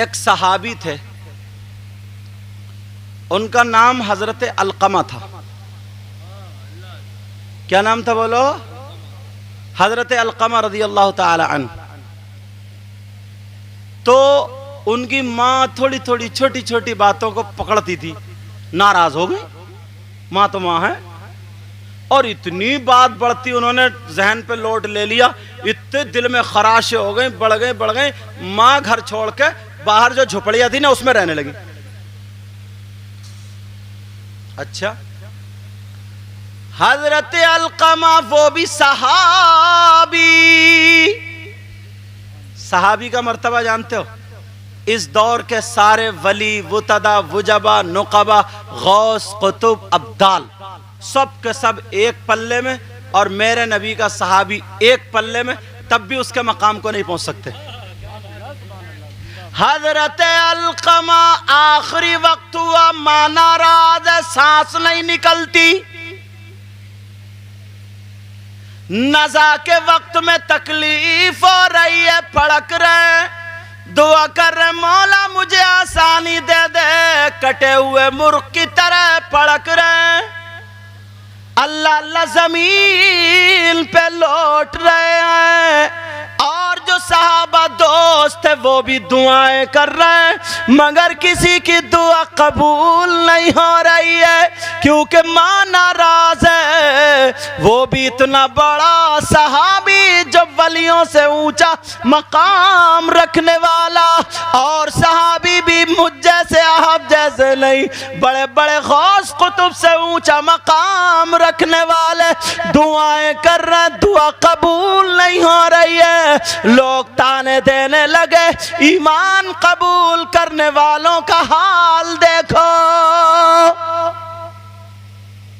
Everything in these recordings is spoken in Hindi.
एक सहाबी थे, उनका नाम हजरत अलकमा था। क्या नाम था बोलो? हजरत अलकमा रज़ी अल्लाह ताला अन्हु। तो उनकी माँ थोड़ी थोड़ी छोटी छोटी बातों को पकड़ती थी, नाराज हो गई। माँ तो माँ है, और इतनी बात बढ़ती उन्होंने जहन पे लोड ले लिया, इतने दिल में खराशे हो गए, बढ़ गए। माँ घर छोड़ के बाहर जो झोपड़ियां थी ना उसमें रहने लगी। अच्छा, हजरत अलकमा वो भी सहाबी का मर्तबा जानते हो? इस दौर के सारे वली, वुतदा, वुजबा, नुकबा, गौस, कुतुब, अब्दाल सब के सब एक पल्ले में, और मेरे नबी का सहाबी एक पल्ले में, तब भी उसके मकाम को नहीं पहुंच सकते। हजरत अलकमा आखिरी वक्त हुआ, मां नाराज है, सांस नहीं निकलती। नज़ा के वक्त में तकलीफ हो रही है, फड़क रहे, दुआ कर रहे मौला मुझे आसानी दे दे, कटे हुए मुर्ग की तरह फड़क रहे। अल्लाह अल्लाह जमीन पे लौट रहे हैं, और जो सहाबा दोस्त है वो भी दुआएं कर रहे हैं, मगर किसी की दुआ कबूल नहीं हो रही है, क्योंकि मां नाराज है। वो भी इतना बड़ा सहाबी जो वलियों से ऊंचा मकाम रखने वाला, और सहाबी भी मुझ जैसे आप जैसे नहीं, बड़े बड़े गौस कुतुब से ऊंचा मकाम रखने वाले दुआएं कर रहे, दुआ कबूल नहीं हो रही है। लोग ताने देने लगे, ईमान कबूल करने वालों का हाल देखो।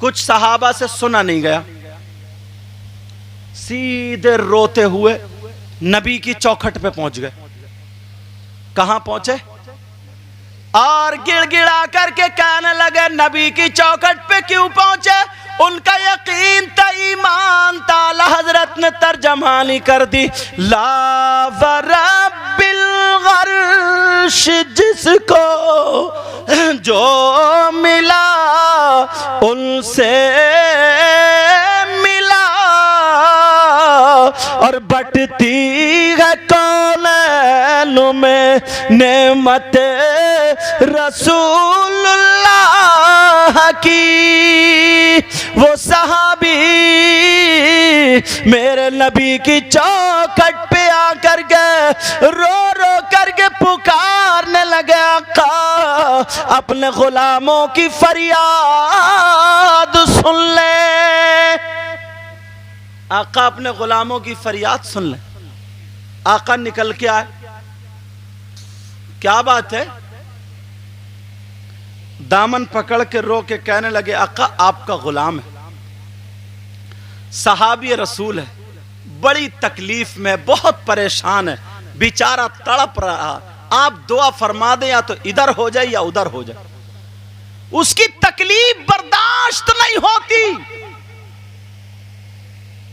कुछ सहाबा से सुना नहीं गया, सीधे रोते हुए नबी की चौखट पे पहुंच गए। कहां पहुंचे? और गिड़गिड़ा करके कहने लगे, नबी की चौखट पे क्यों पहुंचे? उनका यकीन था, ईमान था। हजरत ने तर्जमानी कर दी, ला वरब्बिल अर्श जिसको जो मिला उनसे मिला, और बटती है कौनैन में नेमत रसूलुल्लाह की। वो सहाबी मेरे नबी की चौखट पे आकर के रो रो करके पुकारने लगे, आका अपने गुलामों की फरियाद सुन ले, आका अपने गुलामों की फरियाद सुन ले। आका निकल के आए, क्या बात है? दामन पकड़ के रो के कहने लगे, आका आपका गुलाम है, सहाबी रसूल है, बड़ी तकलीफ में, बहुत परेशान है, बेचारा तड़प रहा, आप दुआ फरमा दें, या तो इधर हो जाए या उधर हो जाए, उसकी तकलीफ बर्दाश्त नहीं होती।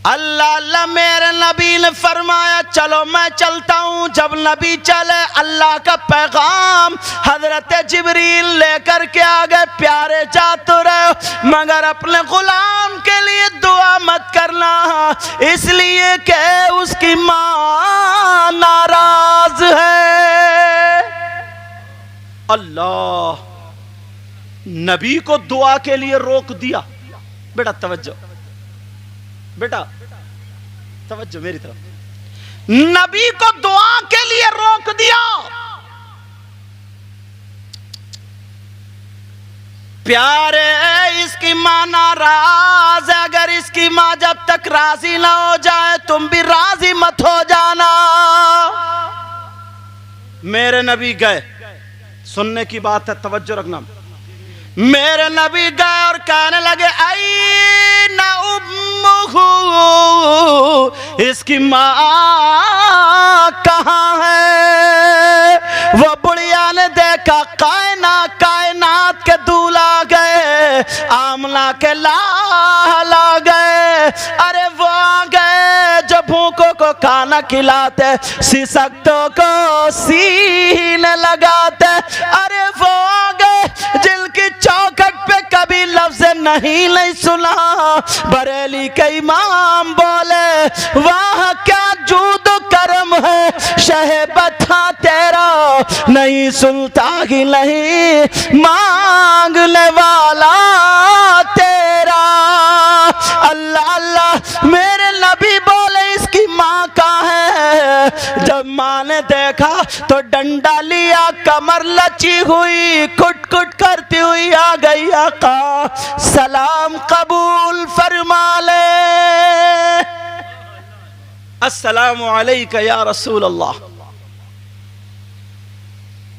अल्लाह अल्लाह मेरे नबी ने फरमाया, चलो मैं चलता हूं। जब नबी चले, अल्लाह का पैगाम हजरत जिब्रील लेकर के आ गए, प्यारे जाते रहो मगर अपने गुलाम के लिए दुआ मत करना, इसलिए कि उसकी मां नाराज है। अल्लाह नबी को दुआ के लिए रोक दिया। बेटा तवज्जो, बेटा तवज्जो मेरी तरफ, नबी को दुआ के लिए रोक दिया। प्यारे इसकी मां नाराज है, अगर इसकी मां जब तक राजी ना हो जाए तुम भी राजी मत हो जाना। मेरे नबी गए, सुनने की बात है, तवज्जो रखना। मेरे नबी गए और कहने लगे, आई ना उम्मुहु, इसकी माँ कहाँ है? वो बुढ़िया ने देखा, कायनात के दूल्हा गए, आमना के लाला गए, अरे वो आ गए जो भूखों को खाना खिलाते, सिसक्तों को सीने लगाते। अरे वो आ गए जिनकी चौखट पे कभी लफ्ज नहीं सुना। बरेली के इमाम बोले वाह क्या जूद करम है शहबता तेरा, नहीं सुनता ही नहीं मांगने वाला तेरा। अल्लाह अल्लाह मेरे नबी बोले इसकी माँ कहाँ है। जब माँ ने देखा तो डंडा लिया, कमर लची हुई कुट कुट करती हुई आ गई। आका सलाम कबूल फरमा ले, अस्सलामु अलैका या रसूल अल्लाह।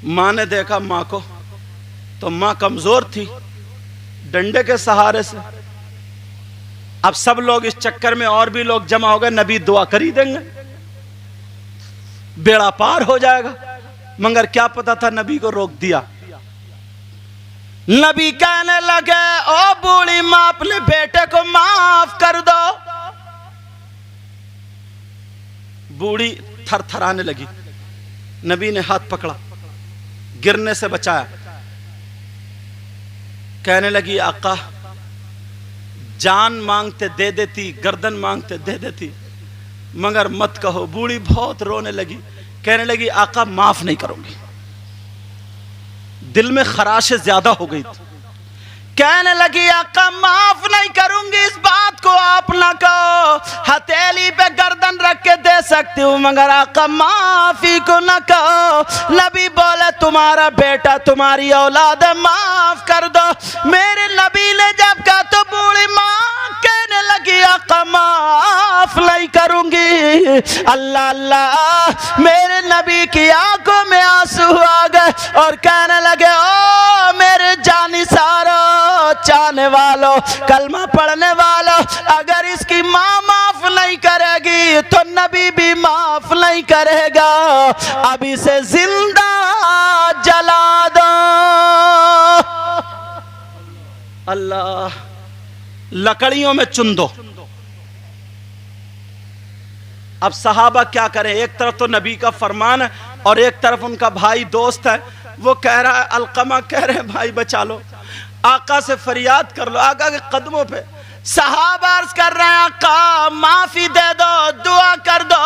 माँ ने देखा माँ को तो माँ कमजोर थी डंडे के सहारे से। अब सब लोग इस चक्कर में और भी लोग जमा हो गए, नबी दुआ कर ही देंगे, बेड़ा पार हो जाएगा। मगर क्या पता था, नबी को रोक दिया। नबी कहने लगे ओ बूढ़ी माँ अपने बेटे को माफ कर दो। बूढ़ी थरथराने लगी। नबी ने हाथ पकड़ा, गिरने से बचाया। कहने लगी आका जान मांगते दे देती, गर्दन मांगते दे देती, मगर मत कहो। बूढ़ी बहुत रोने लगी, कहने लगी आका माफ नहीं करूंगी। दिल में खराशें ज्यादा हो गई थी। कहने लगी आका माफ नहीं करूंगी, इस बात को आप ना कहो। हथेली पे गर्दन रख के दे सकती हूँ, मगर आका माफी को ना कहो। नबी बोले तुम्हारा बेटा तुम्हारी औलाद है, माफ कर दो। मेरे नबी ने जब कहा तो बूढ़ी माँ कहने लगी आका माफ नहीं करूंगी। अल्लाह अल्लाह मेरे नबी की आंखों में आंसू आ गए और कहने लगे ओ मेरे जानी सारो चाहने वालों, कलमा पढ़ने वालों, अगर इसकी माँ माफ नहीं करेगी तो नबी भी माफ नहीं करेगा। अब इसे जिंदा जला दो। अल्लाह लकड़ियों में चुन दो। अब सहाबा क्या करें, एक तरफ तो नबी का फरमान है और एक तरफ उनका भाई दोस्त है, वो कह रहा है, अलकमा कह रहे हैं भाई बचा लो, आका से फरियाद कर लो। आका के कदमों पे सहाबा अर्ज कर रहे हैं आका माफी दे दो, दुआ कर दो।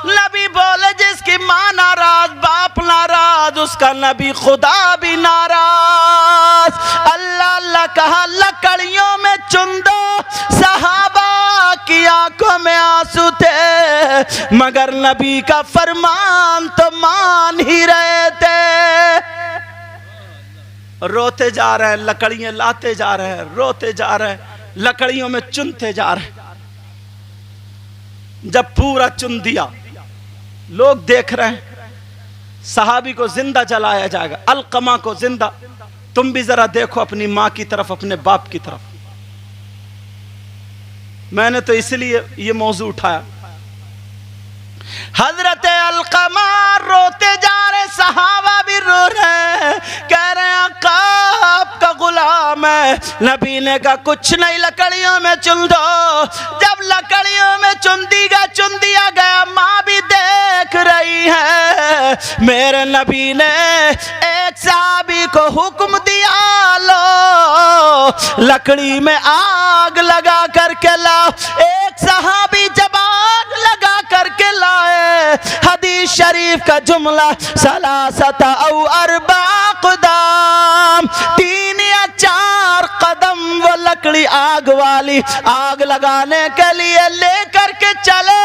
नबी बोले जिसकी माँ नाराज बाप नाराज, उसका नबी खुदा भी नाराज। अल्लाह अल्लाह कहा लकड़ियों में चुन दो। सहाबा की आंखों में आंसू थे, मगर नबी का फरमान तो मान ही रहे थे। रोते जा रहे हैं, लकड़ियां लाते जा रहे हैं, रोते जा रहे हैं, लकड़ियों में चुनते जा रहे हैं। जब पूरा चुन दिया, लोग देख रहे हैं, सहाबी को जिंदा जलाया जाएगा, अलकमा को जिंदा। तुम भी जरा देखो अपनी मां की तरफ, अपने बाप की तरफ। मैंने तो इसलिए ये मौजू उठाया। हजरत अलकमा रोते जा रहे, सहाबा भी रो रहे, कह रहे हैं आका आपका गुलाम है। नबी ने कहा कुछ नहीं, लकड़ियों में चुन दो। जब लकड़ियों में चुन दिया गया, माँ भी देख रही है। मेरे नबी ने एक सहाबी को हुक्म दिया लो लकड़ी में आग लगा करके लाओ। एक सहाबी जब आग लगा करके लाए, हदीस शरीफ का जुमला सलासता औ अरबा क़दम, 3 या 4 कदम वो लकड़ी आग वाली आग लगाने के लिए लेकर के चले।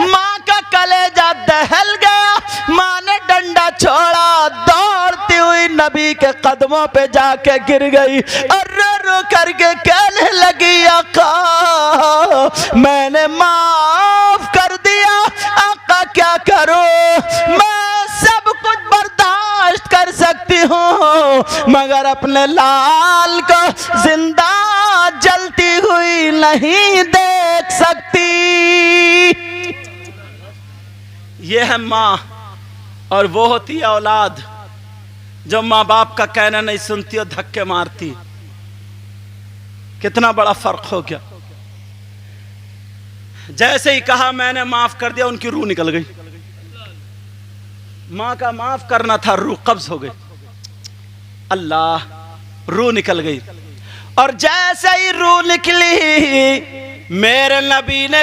माँ का कलेजा दहल गया, माँ ने डंडा छोड़ा, दौड़ती हुई नबी के कदमों पे जाके गिर गई और रो रो करके कहने लगी आका मैंने माफ कर दिया, आका क्या करूं, मैं सब कुछ बर्दाश्त कर सकती हूँ मगर अपने लाल को जिंदा जलती हुई नहीं देख सकती। ये है माँ और वो होती है औलाद जो माँ बाप का कहना नहीं सुनती और धक्के मारती। कितना बड़ा फर्क हो गया। जैसे ही कहा मैंने माफ कर दिया, उनकी रूह निकल गई। माँ का माफ करना था, रूह कब्ज हो गई। अल्लाह, रूह निकल गई। और जैसे ही रूह निकली, मेरे नबी ने